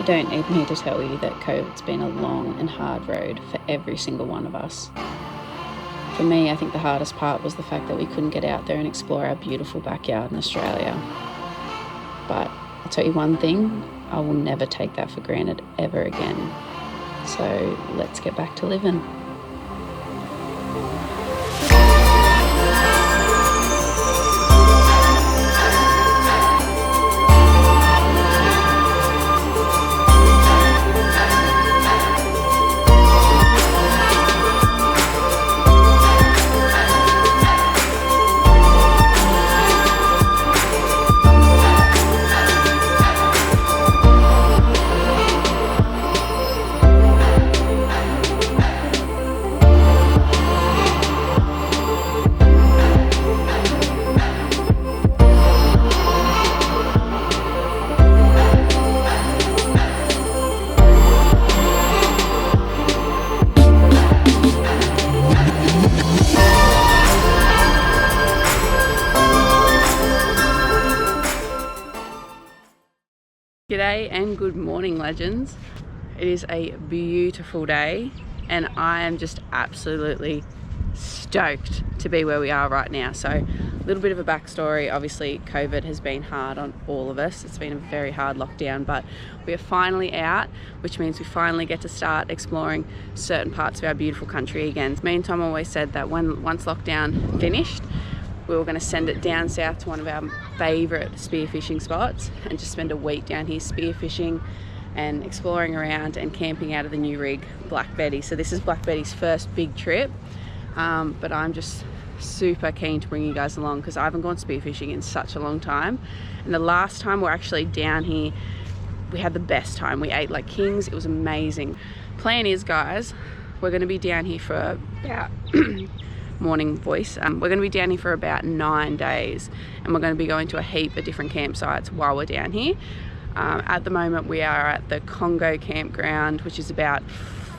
I don't even need to tell you that COVID's been a long and hard road for every single one of us. For me, I think the hardest part was the fact that we couldn't get out there and explore our beautiful backyard in Australia. But I'll tell you one thing, I will never take that for granted ever again. So let's get back to living. G'day and good morning, legends. It is a beautiful day and I am just absolutely stoked to be where we are right now. So a little bit of a backstory. Obviously COVID has been hard on all of us. It's been a very hard lockdown, but we are finally out, which means we finally get to start exploring certain parts of our beautiful country again. Me and Tom always said that once lockdown finished, we were going to send it down south to one of our favourite spearfishing spots and just spend a week down here spearfishing and exploring around and camping out of the new rig, Black Betty. So this is Black Betty's first big trip, but I'm just super keen to bring you guys along because I haven't gone spearfishing in such a long time. And the last time we're actually down here, we had the best time. We ate like kings. It was amazing. Plan is, guys, we're going to be down here for about morning voice. We're going to be down here for about 9 days and we're going to be going to a heap of different campsites while we're down here. At the moment we are at the Congo campground, which is about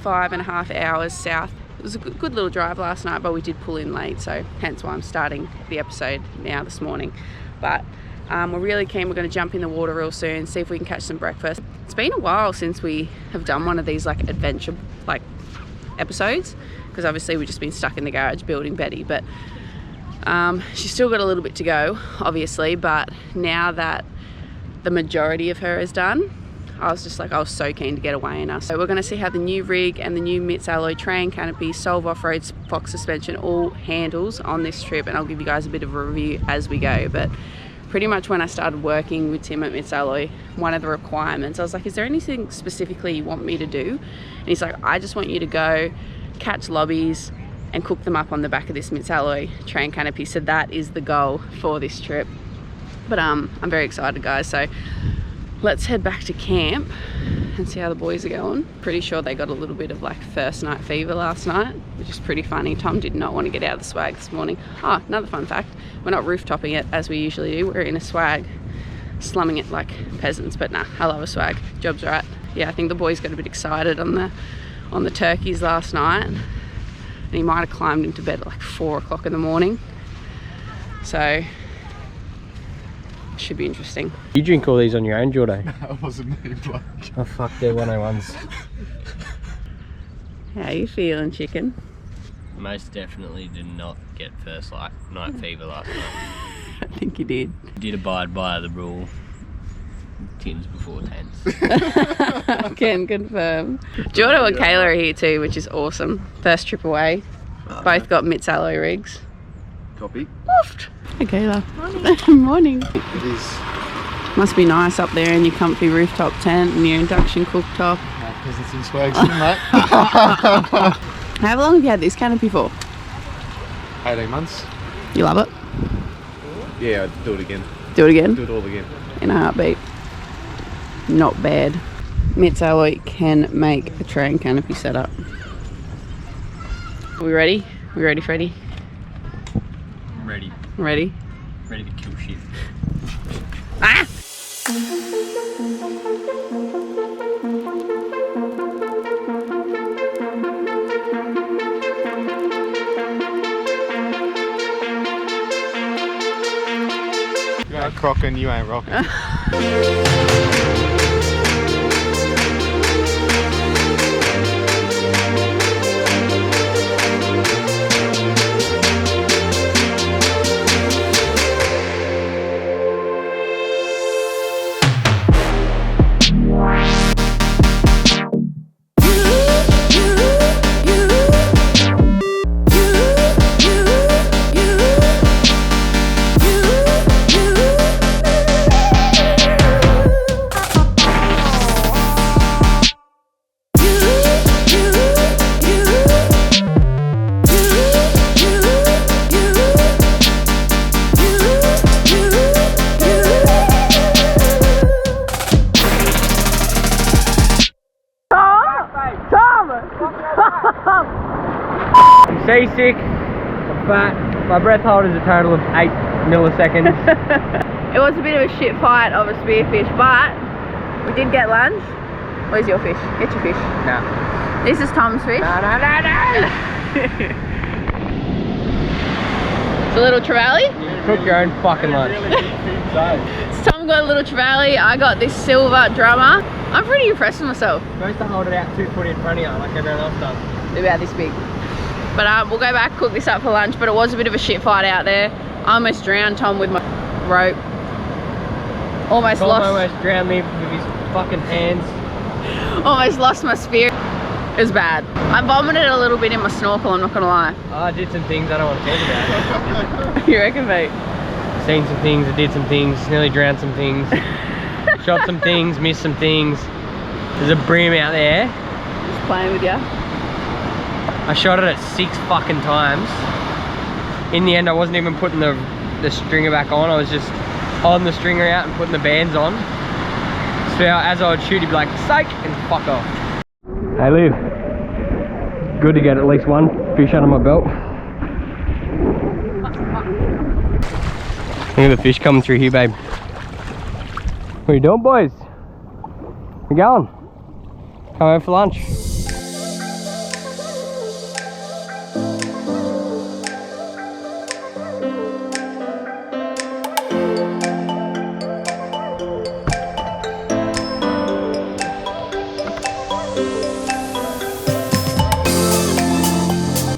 5.5 hours south. It was a good little drive last night, but we did pull in late, so hence why I'm starting the episode now this morning. But we're really keen. We're going to jump in the water real soon, see if we can catch some breakfast. It's been a while since we have done one of these like adventure episodes, because obviously we've just been stuck in the garage building Betty, but she's still got a little bit to go, obviously. But now that the majority of her is done, I was so keen to get away in us. So we're going to see how the new rig and the new MITS alloy train canopy, Solve off-road Fox suspension all handles on this trip, and I'll give you guys a bit of a review as we go. But pretty much when I started working with Tim at MITS alloy, one of the requirements, I was like, is there anything specifically you want me to do? And he's like, I just want you to go catch lobbies and cook them up on the back of this MITS alloy train canopy. So that is the goal for this trip. But I'm very excited, guys. So let's head back to camp and see how the boys are going. Pretty sure they got a little bit of like first night fever last night, which is pretty funny. Tom did not want to get out of the swag this morning. Oh, another fun fact, we're not rooftoping it as we usually do. We're in a swag, slumming it like peasants. But nah, I love a swag. Job's right. Yeah, I think the boys got a bit excited on the turkeys last night, and he might have climbed into bed at like 4 o'clock in the morning. So should be interesting. You drink all these on your own, Jordo? No, it wasn't me, bloke. Oh fuck, they're 101s. How you feeling, chicken? Most definitely did not get first night fever last night. I think you did. Did abide by the rule. Tins before tents. Can confirm. Jordo and Kayla are here too, which is awesome. First trip away. Both got MITS alloy rigs. Copy. Woofed. Hey Kayla. Morning. Morning. It is. Must be nice up there in your comfy rooftop tent and your induction cooktop. Peasants and swags, mate. How long have you had this canopy for? 18 months. You love it? Yeah, I'd do it again. Do it again? Do it all again. In a heartbeat. Not bad. MITS alloy can make a train canopy setup. Are we ready? We ready, Freddie? Ready. Ready? Ready to kill shit. Ah! You ain't crocking, you ain't rocking. seasick, I'm fat. My breath hold is a total of 8 milliseconds. It was a bit of a shit fight of a spearfish, but we did get lunch. Where's your fish? Get your fish. Nah. This is Tom's fish. No. It's a little trevally. Cook your own fucking lunch. So Tom got a little trevally. I got this silver drummer. I'm pretty impressed with myself. Supposed to hold it out 2 foot in front of you like everyone else does. They're about this big. But we'll go back, cook this up for lunch. But it was a bit of a shit fight out there. I almost drowned Tom with my rope. Tom almost drowned me with his fucking hands. Almost lost my spear. It was bad. I vomited a little bit in my snorkel, I'm not gonna lie. I did some things I don't want to talk about. You reckon, mate? Seen some things, I did some things, nearly drowned some things. Shot some things, missed some things. There's a bream out there. Just playing with you. I shot it at 6 fucking times. In the end, I wasn't even putting the stringer back on. I was just holding the stringer out and putting the bands on. So as I would shoot, he'd be like, psych, and fuck off. Hey Liv, good to get at least one fish under my belt. Look at the fish coming through here, babe. What are you doing, boys? We're going. Come over for lunch.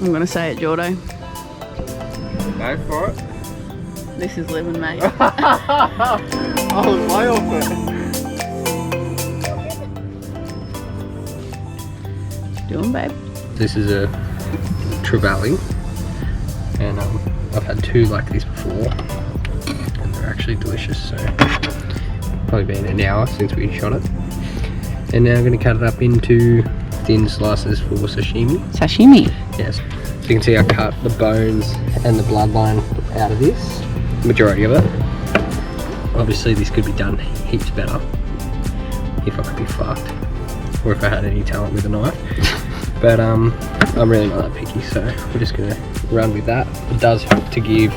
I'm gonna say it, Jordo. Go for it. This is LIV'N, mate. I was way off it. Doing, babe. This is a trevally, and I've had 2 like this before, and they're actually delicious. So probably been an hour since we shot it, and now I'm going to cut it up into thin slices for sashimi. Sashimi. Yes, so you can see I cut the bones and the bloodline out of this, majority of it. Obviously this could be done heaps better if I could be fucked, or if I had any talent with a knife. But I'm really not that picky, so we're just gonna run with that. It does help to give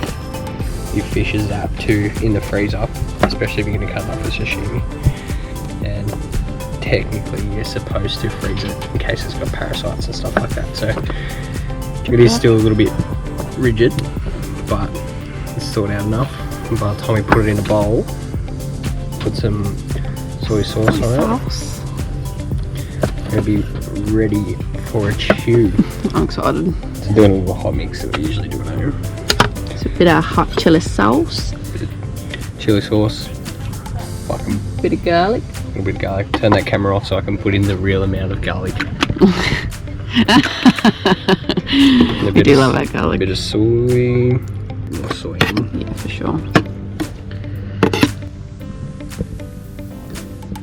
your fish a zap too in the freezer, especially if you're gonna cut it up for sashimi. And technically you're supposed to freeze it in case it's got parasites and stuff like that. So it is still a little bit rigid, but it's thawed out enough. And by the time we put it in a bowl, put some soy sauce on it, it'll be ready for a chew. I'm excited. So doing a little hot mix that we usually do at home. It's a bit of hot chili sauce. Chili sauce, fucking Bit of garlic. a little bit of garlic. Turn that camera off so I can put in the real amount of garlic. I do love that A garlic. bit of soy. More soy in. Yeah, for sure.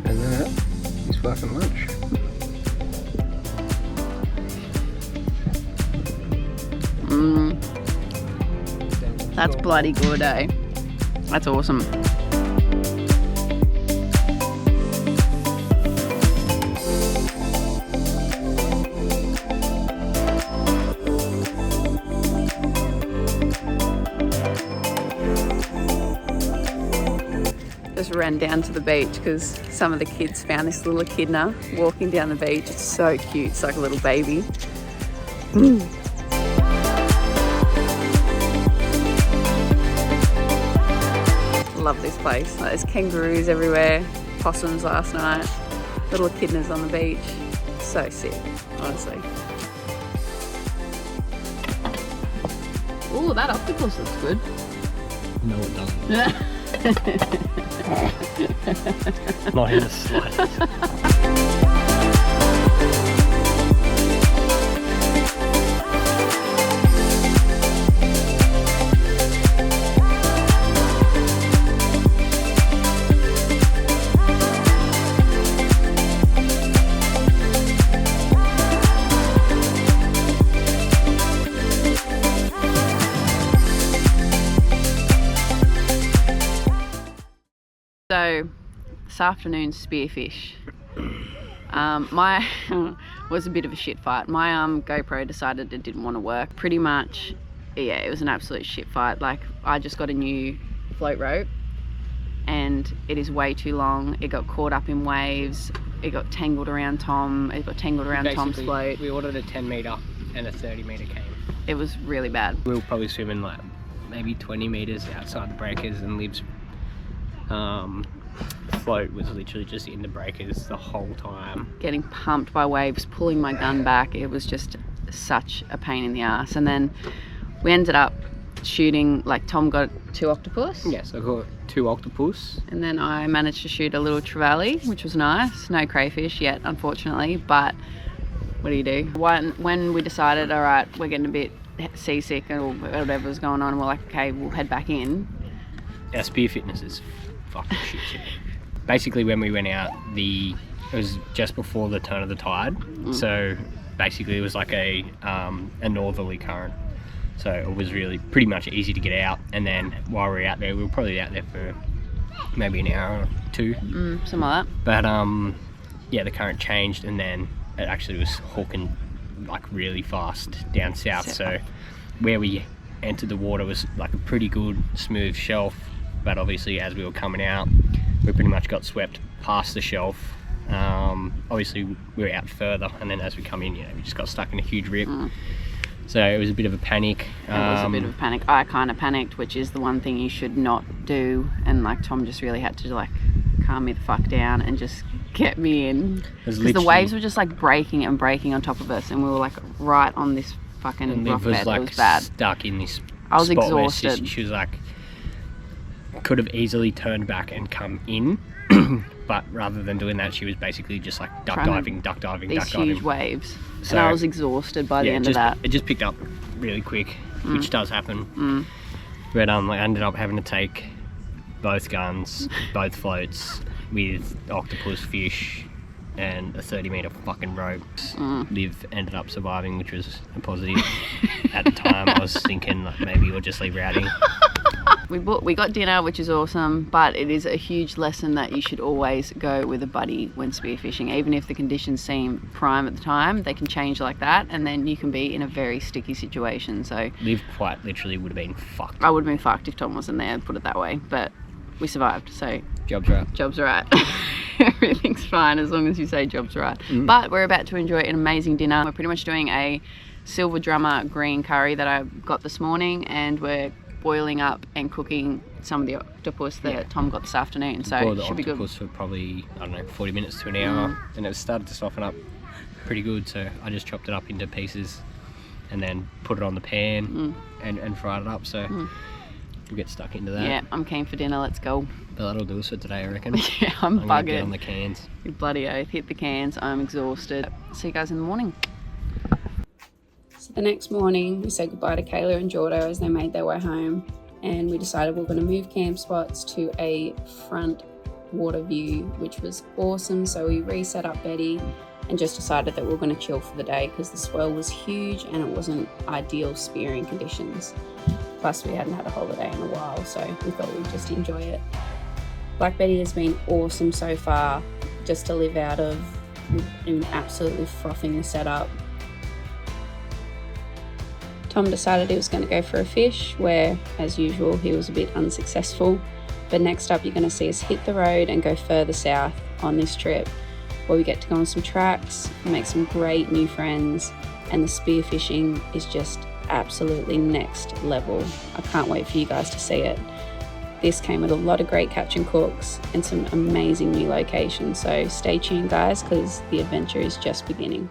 And that is fucking lunch. That's bloody good, eh? That's awesome. Just ran down to the beach because some of the kids found this little echidna walking down the beach. It's so cute. It's like a little baby. Love this place. Like, there's kangaroos everywhere, possums last night, little echidnas on the beach. So sick, honestly. Ooh, that octopus looks good. No, it doesn't. Not in the slightest. So, this afternoon's spearfish. My was a bit of a shit fight. My GoPro decided it didn't want to work. Pretty much, yeah, it was an absolute shit fight. Like, I just got a new float rope and it is way too long. It got caught up in waves. It got tangled around Tom. It got tangled around Tom's float. We ordered a 10 metre and a 30 metre came. It was really bad. We were probably swimming like maybe 20 metres outside the breakers, and Liv's float was literally just in the breakers the whole time. Getting pumped by waves, pulling my gun back. It was just such a pain in the ass. And then we ended up shooting, like Tom got 2 octopus. Yes, I got 2 octopus. And then I managed to shoot a little trevally, which was nice. No crayfish yet, unfortunately, but what do you do? When we decided, all right, we're getting a bit seasick or whatever was going on, we're like, okay, we'll head back in. Our spear fitness is fucking shit. Basically, when we went out, it was just before the turn of the tide. So basically it was like a northerly current. So it was really pretty much easy to get out. And then while we were out there, we were probably out there for maybe an hour or 2. Something like that. But yeah, the current changed, and then it actually was hooking like really fast down south. So where we entered the water was like a pretty good smooth shelf, but obviously as we were coming out, we pretty much got swept past the shelf. Obviously we were out further, and then as we come in, you know, we just got stuck in a huge rip. So it was a bit of a panic. It was a bit of a panic. I kind of panicked, which is the one thing you should not do. And like Tom just really had to like calm me the fuck down and just get me in. Because the waves were just like breaking and breaking on top of us, and we were like right on this fucking rock bed. Like, it was bad. Stuck in this I was spot exhausted. Where she was like, could have easily turned back and come in, but rather than doing that, she was basically just like duck diving. These huge waves. So, and I was exhausted by the end of that. It just picked up really quick, which does happen. But I ended up having to take both guns, both floats, with octopus, fish, and a 30-metre fucking rope. Liv ended up surviving, which was a positive. At the time, I was thinking like maybe we'll just leave routing. We got dinner, which is awesome, but it is a huge lesson that you should always go with a buddy when spearfishing. Even if the conditions seem prime at the time, they can change like that, and then you can be in a very sticky situation. So Liv quite literally would have been fucked. I would have been fucked if Tom wasn't there, put it that way, but we survived, so job's right. Job's right. Everything's fine as long as you say job's right. But we're about to enjoy an amazing dinner. We're pretty much doing a silver drummer green curry that I got this morning, and we're boiling up and cooking some of the octopus that Tom got this afternoon. So it should be good. Octopus for probably, I don't know, 40 minutes to an hour, and it started to soften up pretty good. So I just chopped it up into pieces and then put it on the pan and fried it up. So we'll get stuck into that. Yeah, I'm keen for dinner. Let's go. But that'll do us for today, I reckon. Yeah, I'm gonna buggered. Get on the cans. You bloody oath. Hit the cans. I'm exhausted. See you guys in the morning. So the next morning, we said goodbye to Kayla and Jordo as they made their way home, and we decided we're going to move camp spots to a front water view, which was awesome. So we reset up Betty and just decided that we were going to chill for the day because the swell was huge and it wasn't ideal spearing conditions. Plus we hadn't had a holiday in a while, so we thought we'd just enjoy it. Black Betty has been awesome so far, just to live out of. We've been absolutely frothing the setup. Tom decided he was going to go for a fish, where, as usual, he was a bit unsuccessful. But next up, you're going to see us hit the road and go further south on this trip, where we get to go on some tracks, make some great new friends, and the spearfishing is just absolutely next level. I can't wait for you guys to see it. This came with a lot of great catch and cooks and some amazing new locations, so stay tuned guys, because the adventure is just beginning.